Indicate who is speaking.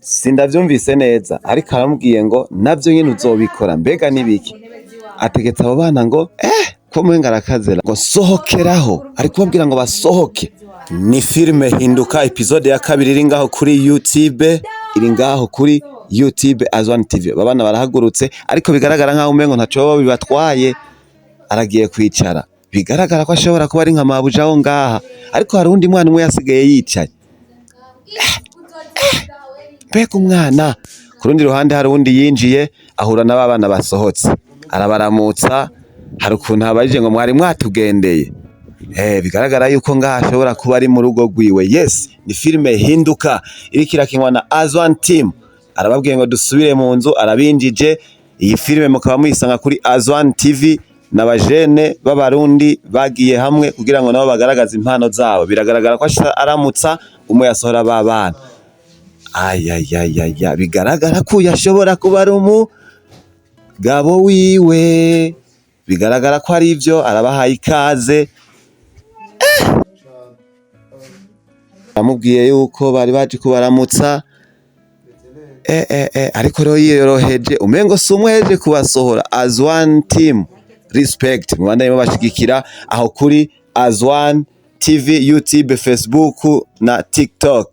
Speaker 1: sindavyumvise neza ariko aramubwiye ngo navyo nyene uzobikora mbega nibiki ategetse abo bana ngo ko mwenga arakazera ngo sohokeraho ari kubabwira ngo basohoke. Ni filime Hinduka episode ya 2 iri ngaho kuri YouTube Azwan TV. Babana barahagurutse ariko bigaragara nkaho umengo ntaco bibatwaye, aragiye kwicara bigaragara ko ashobora kuba ari nka mabuja aho ngaha, ariko hari undi mwana umwe yasigaye yicaye. Mbega umwana. Ku rundi ruhande hari undi yinjiye ahura n'abana basohotse, arabaramutsa, hari ukuntu habajije ngo mwari mwatugendeye. Bigaragara yuko ngaha ashobora kuba ari mu rugo rwiwe. Yes, ni filime Hinduka iriko irakinwa na Azwan Team. Arababwiye ngo dusubire mu nzu, arabinjije. Iyi filime mukaba muyisanga kuri Azwan TV, n'abajene b'abarundi bagiye hamwe kugira ngo nabo bagaragaze impano zabo. Biragaragara ko aramutsa umwe yasohora babana. Bigaragara ko yashobora kuba ari umugabo wiwe, bigaragara ko ari ivyo arabahaye ikaze. Amubwiye yuko bari baje kubaramutsa, ariko rero yiyoroheje umengo si umwe yaje kubasohora. Azwan Team respect, mubandanye mubashigikira aho kuri Azwan TV, YouTube, Facebook na TikTok.